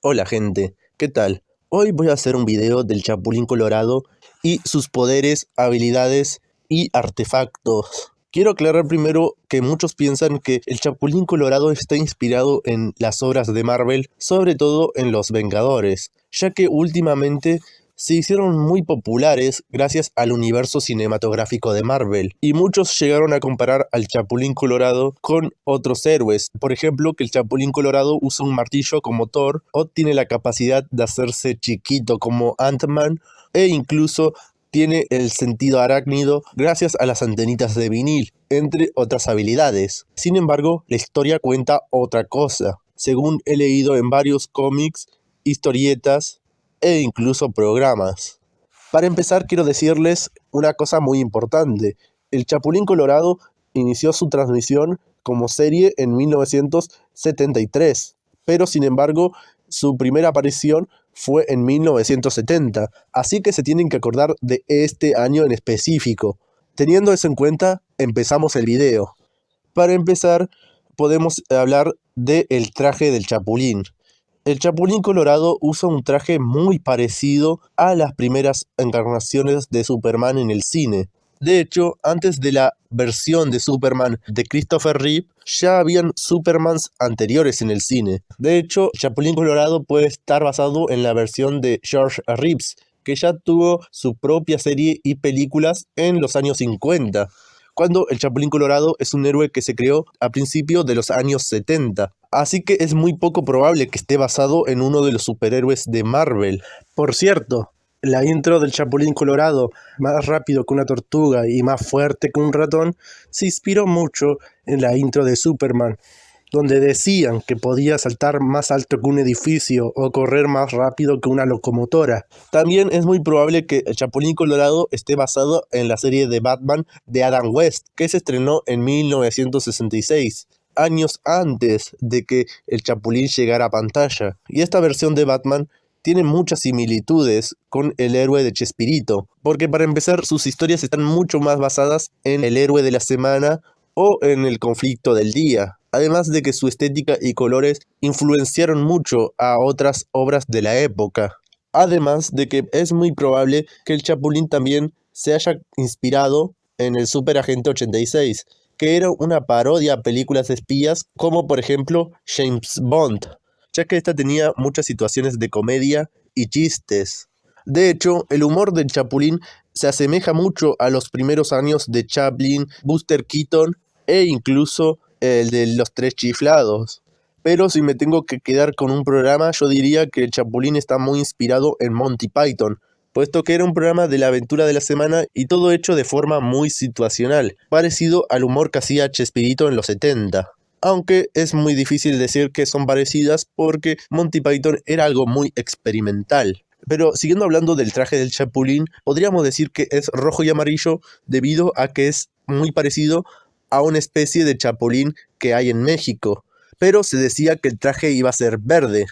Hola gente, ¿qué tal? Hoy voy a hacer un video del Chapulín Colorado y sus poderes, habilidades y artefactos. Quiero aclarar primero que muchos piensan que el Chapulín Colorado está inspirado en las obras de Marvel, sobre todo en Los Vengadores, ya que últimamente se hicieron muy populares gracias al universo cinematográfico de Marvel, y muchos llegaron a comparar al Chapulín Colorado con otros héroes. Por ejemplo, que el Chapulín Colorado usa un martillo como Thor, o tiene la capacidad de hacerse chiquito como Ant-Man, e incluso tiene el sentido arácnido gracias a las antenitas de vinil, entre otras habilidades. Sin embargo, la historia cuenta otra cosa, según he leído en varios cómics, historietas e incluso programas. Para empezar, quiero decirles una cosa muy importante. El Chapulín Colorado inició su transmisión como serie en 1973, pero sin embargo, su primera aparición fue en 1970, así que se tienen que acordar de este año en específico. Teniendo eso en cuenta, empezamos el video. Para empezar, podemos hablar del traje del Chapulín. El Chapulín Colorado usa un traje muy parecido a las primeras encarnaciones de Superman en el cine. De hecho, antes de la versión de Superman de Christopher Reeve, ya habían Supermans anteriores en el cine. De hecho, Chapulín Colorado puede estar basado en la versión de George Reeves, que ya tuvo su propia serie y películas en los años 50, cuando el Chapulín Colorado es un héroe que se creó a principios de los años 70. Así que es muy poco probable que esté basado en uno de los superhéroes de Marvel. Por cierto, la intro del Chapulín Colorado, más rápido que una tortuga y más fuerte que un ratón, se inspiró mucho en la intro de Superman, donde decían que podía saltar más alto que un edificio o correr más rápido que una locomotora. También es muy probable que el Chapulín Colorado esté basado en la serie de Batman de Adam West, que se estrenó en 1966. Años antes de que el Chapulín llegara a pantalla. Y esta versión de Batman tiene muchas similitudes con el héroe de Chespirito, porque para empezar sus historias están mucho más basadas en el héroe de la semana o en el conflicto del día, además de que su estética y colores influenciaron mucho a otras obras de la época. Además de que es muy probable que el Chapulín también se haya inspirado en el Super Agente 86, que era una parodia a películas de espías como por ejemplo James Bond, ya que esta tenía muchas situaciones de comedia y chistes. De hecho, el humor del Chapulín se asemeja mucho a los primeros años de Chaplin, Buster Keaton e incluso el de Los Tres Chiflados. Pero si me tengo que quedar con un programa, yo diría que el Chapulín está muy inspirado en Monty Python, puesto que era un programa de la aventura de la semana y todo hecho de forma muy situacional, parecido al humor que hacía Chespirito en los 70. Aunque es muy difícil decir que son parecidas porque Monty Python era algo muy experimental. Pero siguiendo hablando del traje del Chapulín, podríamos decir que es rojo y amarillo debido a que es muy parecido a una especie de chapulín que hay en México. Pero se decía que el traje iba a ser verde,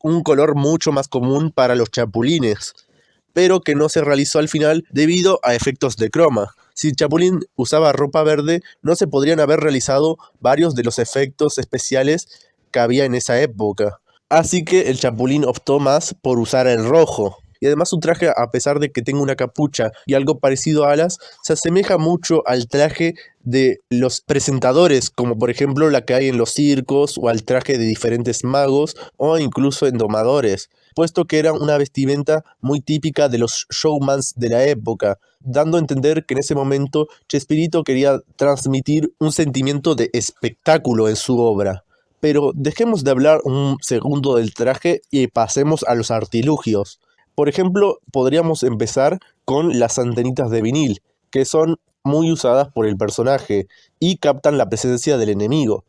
un color mucho más común para los chapulines, pero que no se realizó al final debido a efectos de croma. Si Chapulín usaba ropa verde, no se podrían haber realizado varios de los efectos especiales que había en esa época. Así que el Chapulín optó más por usar el rojo. Y además su traje, a pesar de que tenga una capucha y algo parecido a alas, se asemeja mucho al traje de los presentadores, como por ejemplo la que hay en los circos, o al traje de diferentes magos, o incluso en domadores, puesto que era una vestimenta muy típica de los showmans de la época, dando a entender que en ese momento Chespirito quería transmitir un sentimiento de espectáculo en su obra. Pero dejemos de hablar un segundo del traje y pasemos a los artilugios. Por ejemplo, podríamos empezar con las antenitas de vinil, que son muy usadas por el personaje y captan la presencia del enemigo.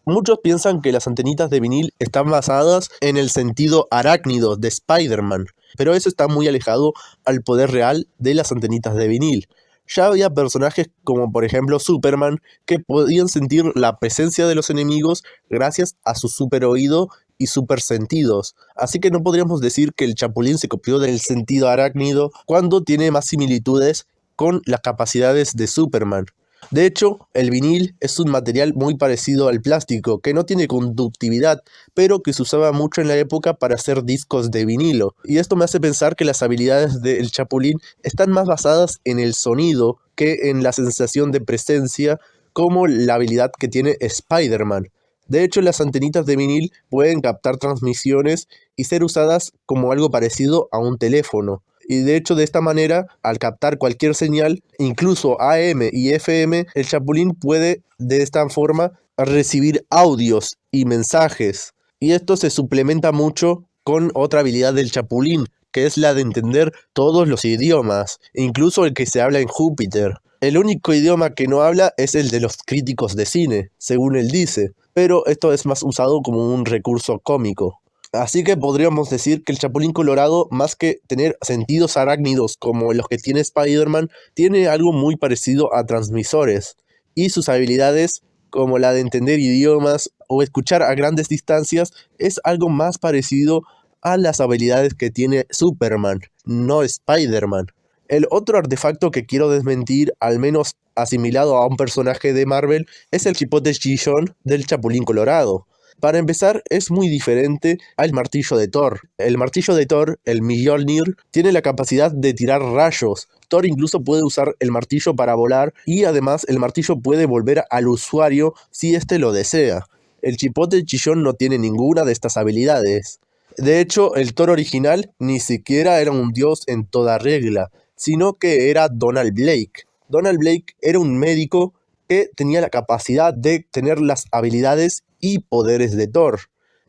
Muchos piensan que las antenitas de vinil están basadas en el sentido arácnido de Spider-Man, pero eso está muy alejado al poder real de las antenitas de vinil. Ya había personajes como por ejemplo Superman que podían sentir la presencia de los enemigos gracias a su super oído y super sentidos, así que no podríamos decir que el Chapulín se copió del sentido arácnido cuando tiene más similitudes con las capacidades de Superman. De hecho, el vinil es un material muy parecido al plástico, que no tiene conductividad, pero que se usaba mucho en la época para hacer discos de vinilo. Y esto me hace pensar que las habilidades del Chapulín están más basadas en el sonido que en la sensación de presencia, como la habilidad que tiene Spider-Man. De hecho, las antenitas de vinil pueden captar transmisiones y ser usadas como algo parecido a un teléfono. Y de hecho, de esta manera, al captar cualquier señal, incluso AM y FM, el Chapulín puede de esta forma recibir audios y mensajes. Y esto se suplementa mucho con otra habilidad del Chapulín, que es la de entender todos los idiomas, incluso el que se habla en Júpiter. El único idioma que no habla es el de los críticos de cine, según él dice, pero esto es más usado como un recurso cómico. Así que podríamos decir que el Chapulín Colorado, más que tener sentidos arácnidos como los que tiene Spider-Man, tiene algo muy parecido a transmisores. Y sus habilidades, como la de entender idiomas o escuchar a grandes distancias, es algo más parecido a las habilidades que tiene Superman, no Spider-Man. El otro artefacto que quiero desmentir, al menos asimilado a un personaje de Marvel, es el chipote chillón del Chapulín Colorado. Para empezar, es muy diferente al martillo de Thor. El martillo de Thor, el Mjolnir, tiene la capacidad de tirar rayos. Thor incluso puede usar el martillo para volar y además el martillo puede volver al usuario si éste lo desea. El chipote chillón no tiene ninguna de estas habilidades. De hecho, el Thor original ni siquiera era un dios en toda regla, sino que era Donald Blake. Donald Blake era un médico que tenía la capacidad de tener las habilidades y poderes de Thor.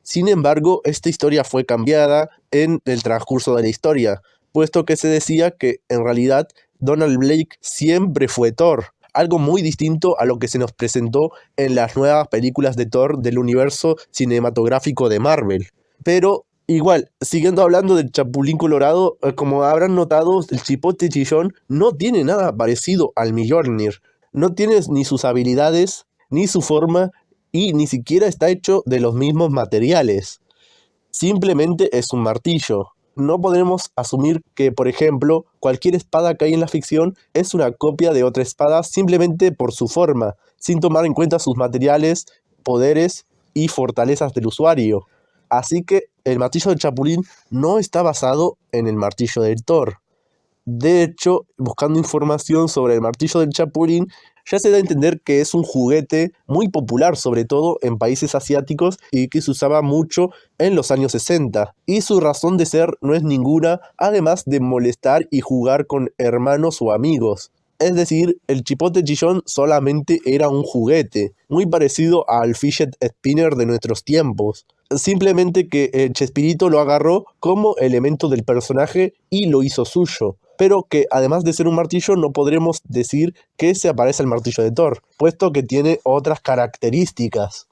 Sin embargo, esta historia fue cambiada en el transcurso de la historia, puesto que se decía que en realidad Donald Blake siempre fue Thor, algo muy distinto a lo que se nos presentó en las nuevas películas de Thor del universo cinematográfico de Marvel. Pero igual, siguiendo hablando del Chapulín Colorado, como habrán notado, el chipote chillón no tiene nada parecido al Mjolnir. No tiene ni sus habilidades, ni su forma, y ni siquiera está hecho de los mismos materiales. Simplemente es un martillo. No podemos asumir que, por ejemplo, cualquier espada que hay en la ficción es una copia de otra espada simplemente por su forma, sin tomar en cuenta sus materiales, poderes y fortalezas del usuario. Así que el martillo del Chapulín no está basado en el martillo del Thor. De hecho, buscando información sobre el martillo del Chapulín, ya se da a entender que es un juguete muy popular, sobre todo en países asiáticos, y que se usaba mucho en los años 60. Y su razón de ser no es ninguna, además de molestar y jugar con hermanos o amigos. Es decir, el chipote chillón solamente era un juguete, muy parecido al fidget spinner de nuestros tiempos. Simplemente que Chespirito lo agarró como elemento del personaje y lo hizo suyo. Pero que además de ser un martillo no podremos decir que se aparece al martillo de Thor, puesto que tiene otras características.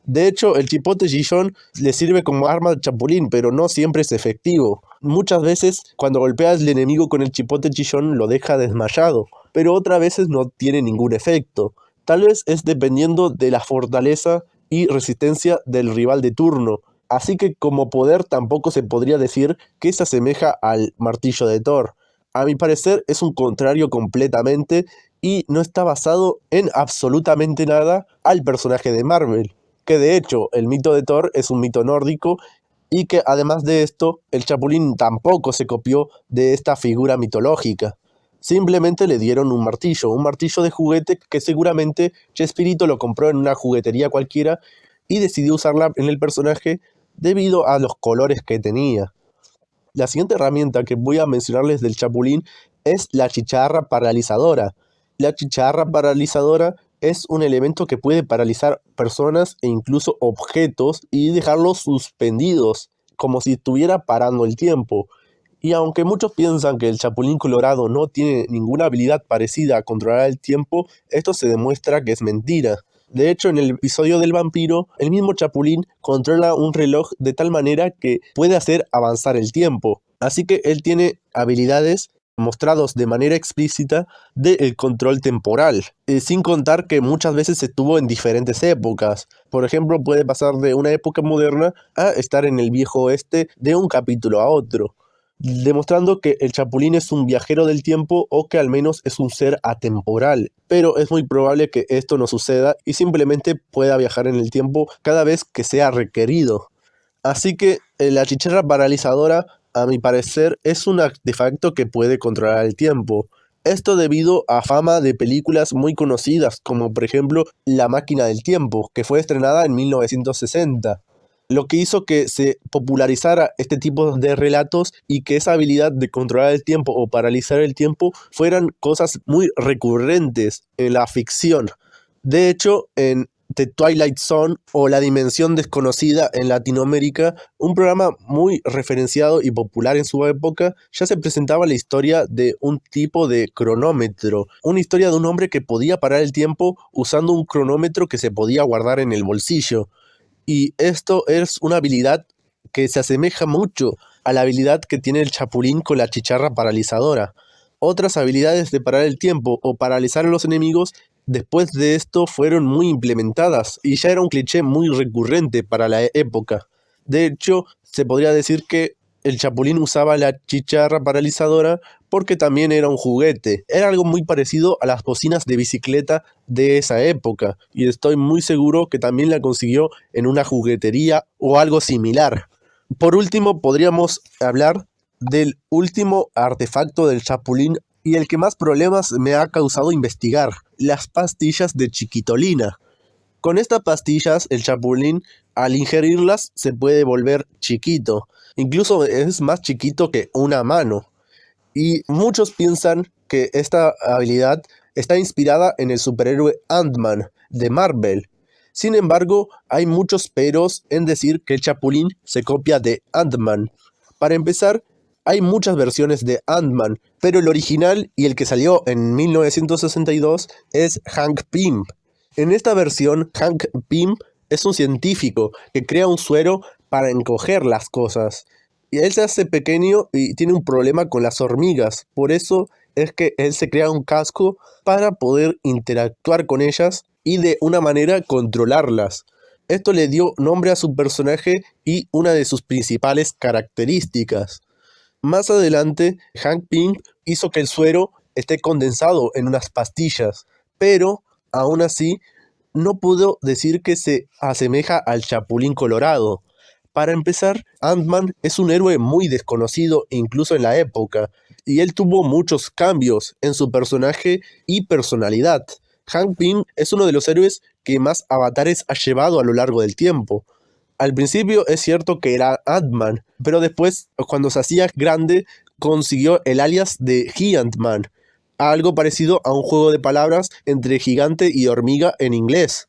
De hecho, el chipote chillón le sirve como arma al Chapulín, pero no siempre es efectivo. Muchas veces, cuando golpea al enemigo con el chipote chillón, lo deja desmayado, pero otras veces no tiene ningún efecto. Tal vez es dependiendo de la fortaleza y resistencia del rival de turno. Así que como poder tampoco se podría decir que se asemeja al martillo de Thor. A mi parecer es un contrario completamente y no está basado en absolutamente nada al personaje de Marvel, que de hecho el mito de Thor es un mito nórdico y que además de esto el Chapulín tampoco se copió de esta figura mitológica. Simplemente le dieron un martillo de juguete que seguramente Chespirito lo compró en una juguetería cualquiera y decidió usarla en el personaje debido a los colores que tenía. La siguiente herramienta que voy a mencionarles del Chapulín es la chicharra paralizadora. La chicharra paralizadora es un elemento que puede paralizar personas e incluso objetos y dejarlos suspendidos, como si estuviera parando el tiempo. Y aunque muchos piensan que el Chapulín Colorado no tiene ninguna habilidad parecida a controlar el tiempo, esto se demuestra que es mentira. De hecho, en el episodio del vampiro, el mismo Chapulín controla un reloj de tal manera que puede hacer avanzar el tiempo. Así que él tiene habilidades mostrados de manera explícita del control temporal, sin contar que muchas veces estuvo en diferentes épocas. Por ejemplo, puede pasar de una época moderna a estar en el viejo oeste de un capítulo a otro. demostrando que el Chapulín es un viajero del tiempo o que al menos es un ser atemporal. Pero es muy probable que esto no suceda y simplemente pueda viajar en el tiempo cada vez que sea requerido. Así que la chicharra paralizadora, a mi parecer, es un artefacto que puede controlar el tiempo. Esto debido a fama de películas muy conocidas, como por ejemplo La máquina del tiempo, que fue estrenada en 1960, lo que hizo que se popularizara este tipo de relatos y que esa habilidad de controlar el tiempo o paralizar el tiempo fueran cosas muy recurrentes en la ficción. De hecho, en The Twilight Zone o La Dimensión Desconocida en Latinoamérica, un programa muy referenciado y popular en su época, ya se presentaba la historia de un tipo de cronómetro, una historia de un hombre que podía parar el tiempo usando un cronómetro que se podía guardar en el bolsillo. Y esto es una habilidad que se asemeja mucho a la habilidad que tiene el Chapulín con la chicharra paralizadora. Otras habilidades de parar el tiempo o paralizar a los enemigos después de esto fueron muy implementadas y ya era un cliché muy recurrente para la época. De hecho, se podría decir que el Chapulín usaba la chicharra paralizadora porque también era un juguete. Era algo muy parecido a las bocinas de bicicleta de esa época y estoy muy seguro que también la consiguió en una juguetería o algo similar. Por último, podríamos hablar del último artefacto del Chapulín y el que más problemas me ha causado investigar, las pastillas de chiquitolina. Con estas pastillas, el Chapulín, al ingerirlas, se puede volver chiquito. Incluso es más chiquito que una mano. Y muchos piensan que esta habilidad está inspirada en el superhéroe Ant-Man de Marvel. Sin embargo, hay muchos peros en decir que el Chapulín se copia de Ant-Man. Para empezar, hay muchas versiones de Ant-Man, pero el original y el que salió en 1962 es Hank Pym. En esta versión, Hank Pym es un científico que crea un suero para encoger las cosas. Y él se hace pequeño y tiene un problema con las hormigas. Por eso es que él se crea un casco para poder interactuar con ellas y de una manera controlarlas. Esto le dio nombre a su personaje y una de sus principales características. Más adelante, Hank Pym hizo que el suero esté condensado en unas pastillas, pero aún así no puedo decir que se asemeja al Chapulín Colorado. Para empezar, Ant-Man es un héroe muy desconocido incluso en la época, y él tuvo muchos cambios en su personaje y personalidad. Hank Pym es uno de los héroes que más avatares ha llevado a lo largo del tiempo. Al principio es cierto que era Ant-Man, pero después, cuando se hacía grande, consiguió el alias de Giant-Man, algo parecido a un juego de palabras entre gigante y hormiga en inglés.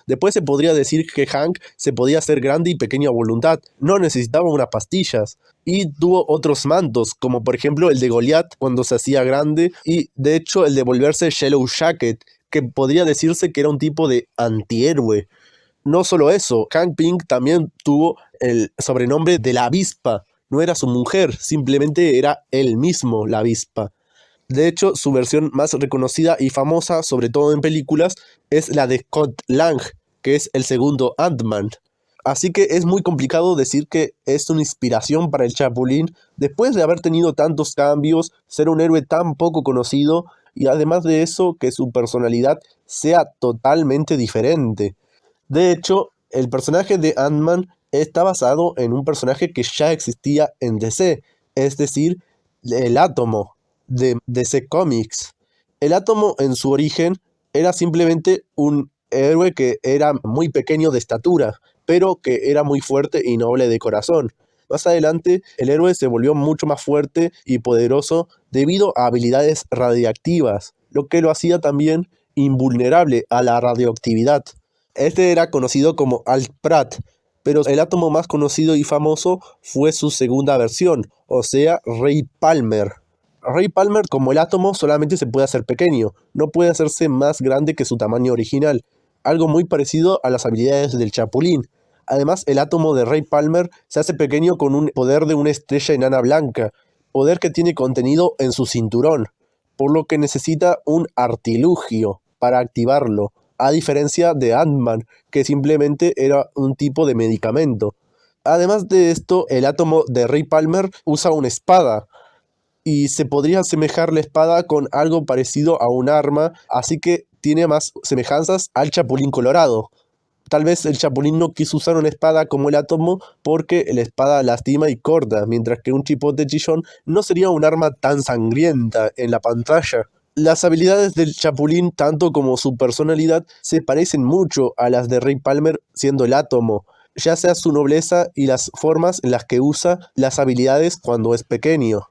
Después se podría decir que Hank se podía hacer grande y pequeño a voluntad, no necesitaba unas pastillas. Y tuvo otros mantos, como por ejemplo el de Goliath cuando se hacía grande, y de hecho el de volverse Yellow Jacket, que podría decirse que era un tipo de antihéroe. No solo eso, Hank Pym también tuvo el sobrenombre de la avispa. No era su mujer, simplemente era él mismo la avispa. De hecho, su versión más reconocida y famosa, sobre todo en películas, es la de Scott Lang, que es el segundo Ant-Man. Así que es muy complicado decir que es una inspiración para el Chapulín después de haber tenido tantos cambios, ser un héroe tan poco conocido y además de eso que su personalidad sea totalmente diferente. De hecho, el personaje de Ant-Man está basado en un personaje que ya existía en DC, es decir, el Átomo de DC Comics. El Átomo en su origen era simplemente un héroe que era muy pequeño de estatura, pero que era muy fuerte y noble de corazón. Más adelante, el héroe se volvió mucho más fuerte y poderoso debido a habilidades radiactivas, lo que lo hacía también invulnerable a la radioactividad. Este era conocido como Alt Pratt, pero el átomo más conocido y famoso fue su segunda versión, o sea, Ray Palmer. Ray Palmer, como el átomo, solamente se puede hacer pequeño, no puede hacerse más grande que su tamaño original, algo muy parecido a las habilidades del Chapulín. Además, el átomo de Ray Palmer se hace pequeño con un poder de una estrella enana blanca, poder que tiene contenido en su cinturón, por lo que necesita un artilugio para activarlo, a diferencia de Ant-Man, que simplemente era un tipo de medicamento. Además de esto, el átomo de Ray Palmer usa una espada, y se podría asemejar la espada con algo parecido a un arma, así que tiene más semejanzas al Chapulín Colorado. Tal vez el Chapulín no quiso usar una espada como el átomo porque la espada lastima y corta, mientras que un chipote chillón no sería un arma tan sangrienta en la pantalla. Las habilidades del Chapulín, tanto como su personalidad, se parecen mucho a las de Ray Palmer siendo el átomo, ya sea su nobleza y las formas en las que usa las habilidades cuando es pequeño.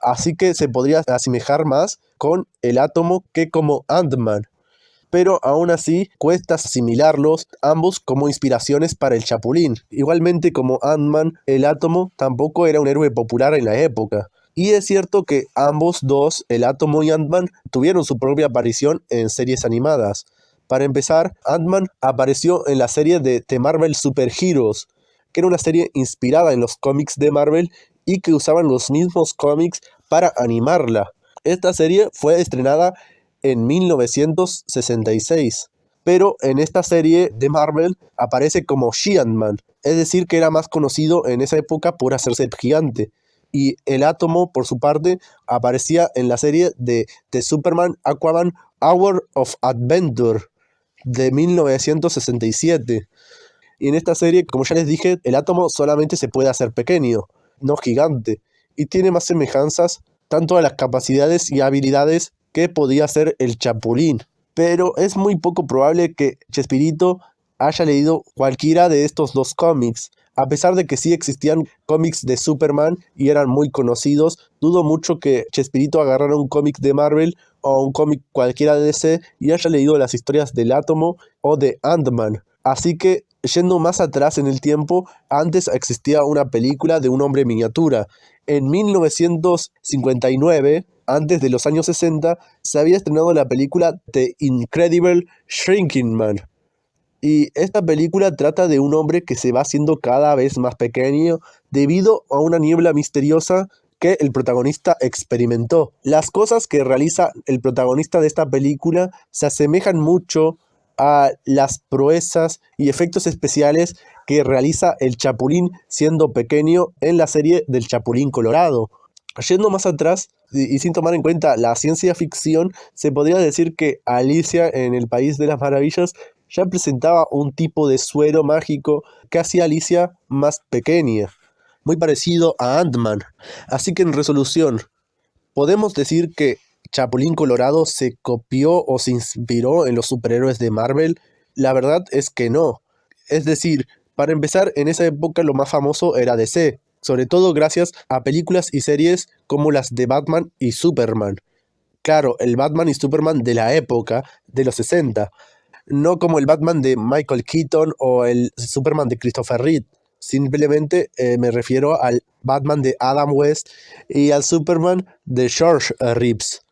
Así que se podría asemejar más con el átomo que como Ant-Man. Pero aún así cuesta asimilarlos ambos como inspiraciones para el Chapulín. Igualmente como Ant-Man, el átomo tampoco era un héroe popular en la época. Y es cierto que ambos dos, el átomo y Ant-Man, tuvieron su propia aparición en series animadas. Para empezar, Ant-Man apareció en la serie de The Marvel Super Heroes, que era una serie inspirada en los cómics de Marvel y que usaban los mismos cómics para animarla. Esta serie fue estrenada en 1966, pero en esta serie de Marvel aparece como Giant-Man, es decir, que era más conocido en esa época por hacerse gigante. Y el átomo, por su parte, aparecía en la serie de The Superman Aquaman Hour of Adventure de 1967. Y en esta serie, como ya les dije, el átomo solamente se puede hacer pequeño, no gigante, y tiene más semejanzas tanto a las capacidades y habilidades que podía hacer el Chapulín. Pero es muy poco probable que Chespirito haya leído cualquiera de estos dos cómics. A pesar de que sí existían cómics de Superman y eran muy conocidos, dudo mucho que Chespirito agarrara un cómic de Marvel o un cómic cualquiera de DC y haya leído las historias del átomo o de Ant-Man. Así que, yendo más atrás en el tiempo, antes existía una película de un hombre miniatura. En 1959, antes de los años 60, se había estrenado la película The Incredible Shrinking Man. Y esta película trata de un hombre que se va haciendo cada vez más pequeño debido a una niebla misteriosa que el protagonista experimentó. Las cosas que realiza el protagonista de esta película se asemejan mucho a las proezas y efectos especiales que realiza el Chapulín siendo pequeño en la serie del Chapulín Colorado. Yendo más atrás y sin tomar en cuenta la ciencia ficción, se podría decir que Alicia en el País de las Maravillas ya presentaba un tipo de suero mágico que hacía a Alicia más pequeña, muy parecido a Ant-Man. Así que en resolución, ¿podemos decir que Chapulín Colorado se copió o se inspiró en los superhéroes de Marvel? La verdad es que no. Es decir, para empezar, en esa época lo más famoso era DC, sobre todo gracias a películas y series como las de Batman y Superman. Claro, el Batman y Superman de la época, de los 60, no como el Batman de Michael Keaton o el Superman de Christopher Reeve. Simplemente me refiero al Batman de Adam West y al Superman de George Reeves.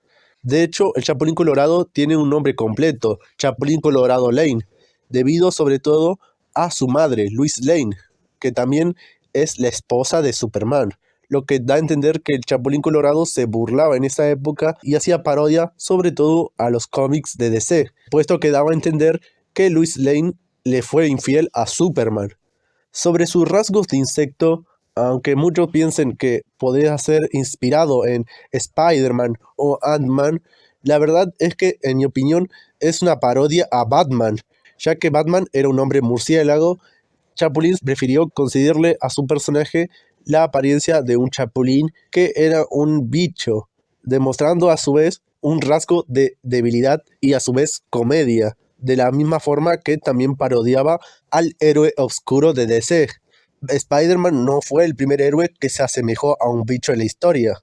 De hecho, el Chapulín Colorado tiene un nombre completo, Chapulín Colorado Lane, debido sobre todo a su madre, Lois Lane, que también es la esposa de Superman, lo que da a entender que el Chapulín Colorado se burlaba en esa época y hacía parodia sobre todo a los cómics de DC, puesto que daba a entender que Lois Lane le fue infiel a Superman. Sobre sus rasgos de insecto, aunque muchos piensen que podría ser inspirado en Spider-Man o Ant-Man, la verdad es que, en mi opinión, es una parodia a Batman, ya que Batman era un hombre murciélago. Chapulín prefirió concederle a su personaje la apariencia de un chapulín que era un bicho, demostrando a su vez un rasgo de debilidad y a su vez comedia, de la misma forma que también parodiaba al héroe oscuro de DC. Spider-Man no fue el primer héroe que se asemejó a un bicho en la historia.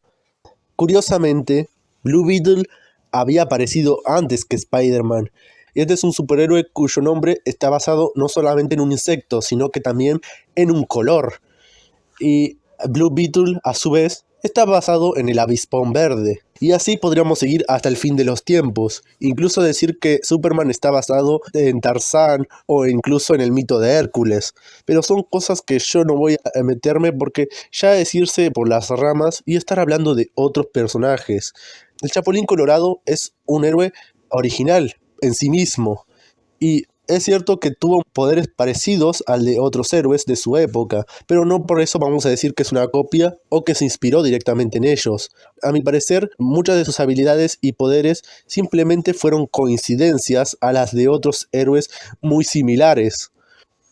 Curiosamente, Blue Beetle había aparecido antes que Spider-Man. Este es un superhéroe cuyo nombre está basado no solamente en un insecto, sino que también en un color. Y Blue Beetle, a su vez, está basado en el avispón verde. Y así podríamos seguir hasta el fin de los tiempos. Incluso decir que Superman está basado en Tarzán o incluso en el mito de Hércules. Pero son cosas que yo no voy a meterme porque ya es irse por las ramas y estar hablando de otros personajes. El Chapulín Colorado es un héroe original en sí mismo. Y Es cierto que tuvo poderes parecidos al de otros héroes de su época, pero no por eso vamos a decir que es una copia o que se inspiró directamente en ellos. A mi parecer, muchas de sus habilidades y poderes simplemente fueron coincidencias a las de otros héroes muy similares.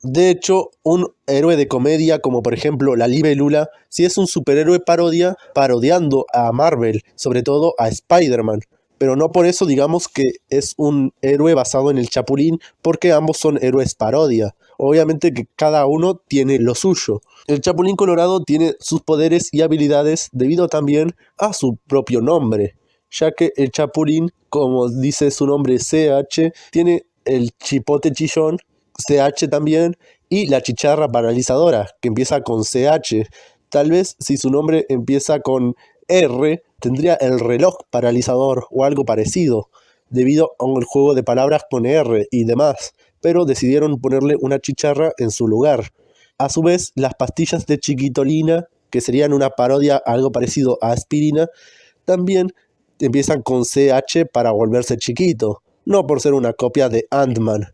De hecho, un héroe de comedia como por ejemplo la Libélula, sí es un superhéroe parodia parodiando a Marvel, sobre todo a Spider-Man. Pero no por eso digamos que es un héroe basado en el Chapulín, porque ambos son héroes parodia. Obviamente que cada uno tiene lo suyo. El Chapulín Colorado tiene sus poderes y habilidades debido también a su propio nombre, ya que el Chapulín, como dice su nombre CH, tiene el chipote chillón, CH también, y la chicharra paralizadora, que empieza con CH. Tal vez si su nombre empieza con R, tendría el reloj paralizador o algo parecido, debido a un juego de palabras con R y demás, pero decidieron ponerle una chicharra en su lugar. A su vez, las pastillas de chiquitolina, que serían una parodia algo parecido a aspirina, también empiezan con CH para volverse chiquito, no por ser una copia de Ant-Man.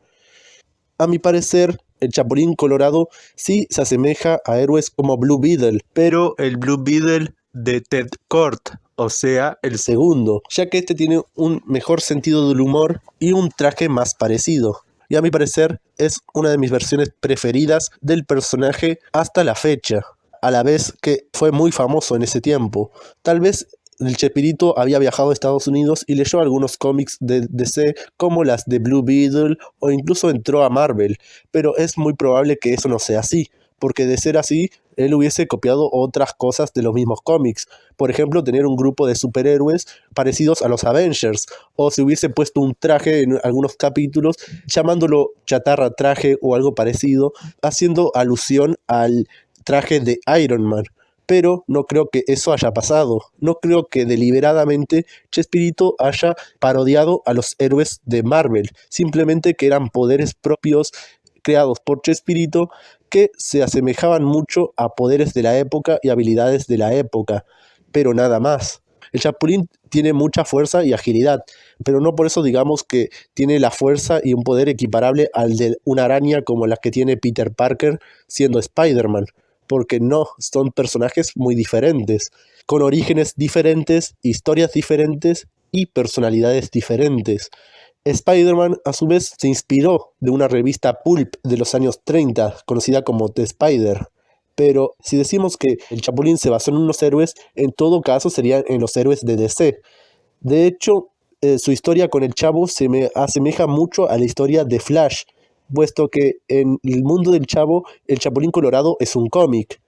A mi parecer, el Chapulín Colorado sí se asemeja a héroes como Blue Beetle, pero el Blue Beetle de Ted Kord, o sea, el segundo, ya que este tiene un mejor sentido del humor y un traje más parecido. Y a mi parecer es una de mis versiones preferidas del personaje hasta la fecha, a la vez que fue muy famoso en ese tiempo. Tal vez el Chespirito había viajado a Estados Unidos y leyó algunos cómics de DC como las de Blue Beetle o incluso entró a Marvel, pero es muy probable que eso no sea así, porque de ser así, él hubiese copiado otras cosas de los mismos cómics. Por ejemplo, tener un grupo de superhéroes parecidos a los Avengers, o se hubiese puesto un traje en algunos capítulos llamándolo chatarra traje o algo parecido, haciendo alusión al traje de Iron Man. Pero no creo que eso haya pasado. No creo que deliberadamente Chespirito haya parodiado a los héroes de Marvel. Simplemente que eran poderes propios creados por Chespirito que se asemejaban mucho a poderes de la época y habilidades de la época. Pero nada más. El Chapulín tiene mucha fuerza y agilidad, pero no por eso digamos que tiene la fuerza y un poder equiparable al de una araña como la que tiene Peter Parker siendo Spider-Man, porque no, son personajes muy diferentes, con orígenes diferentes, historias diferentes y personalidades diferentes. Spider-Man, a su vez, se inspiró de una revista pulp de los años 30, conocida como The Spider. Pero si decimos que el Chapulín se basó en unos héroes, en todo caso serían en los héroes de DC. De hecho, su historia con el Chavo se me asemeja mucho a la historia de Flash, puesto que en el mundo del Chavo, el Chapulín Colorado es un cómic,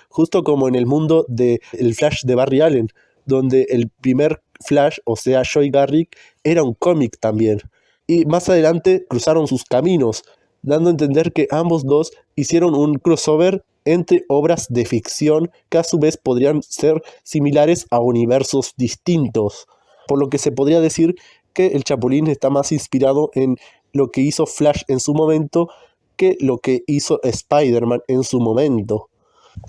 justo como en el mundo de el Flash de Barry Allen, donde el primer Flash, o sea, Joy Garrick, era un cómic también. Y más adelante cruzaron sus caminos, dando a entender que ambos dos hicieron un crossover entre obras de ficción que a su vez podrían ser similares a universos distintos. Por lo que se podría decir que el Chapulín está más inspirado en lo que hizo Flash en su momento que lo que hizo Spider-Man en su momento.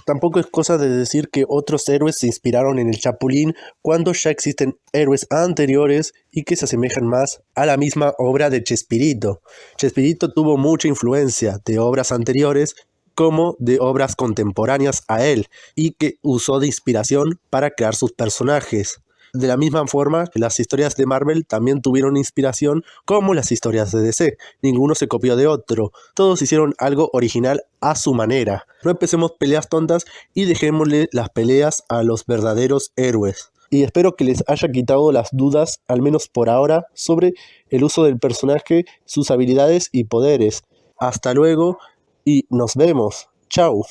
Tampoco es cosa de decir que otros héroes se inspiraron en el Chapulín cuando ya existen héroes anteriores y que se asemejan más a la misma obra de Chespirito. Chespirito tuvo mucha influencia de obras anteriores como de obras contemporáneas a él y que usó de inspiración para crear sus personajes. De la misma forma, las historias de Marvel también tuvieron inspiración como las historias de DC. Ninguno se copió de otro. Todos hicieron algo original a su manera. No empecemos peleas tontas y dejémosle las peleas a los verdaderos héroes. Y espero que les haya quitado las dudas, al menos por ahora, sobre el uso del personaje, sus habilidades y poderes. Hasta luego y nos vemos. Chao.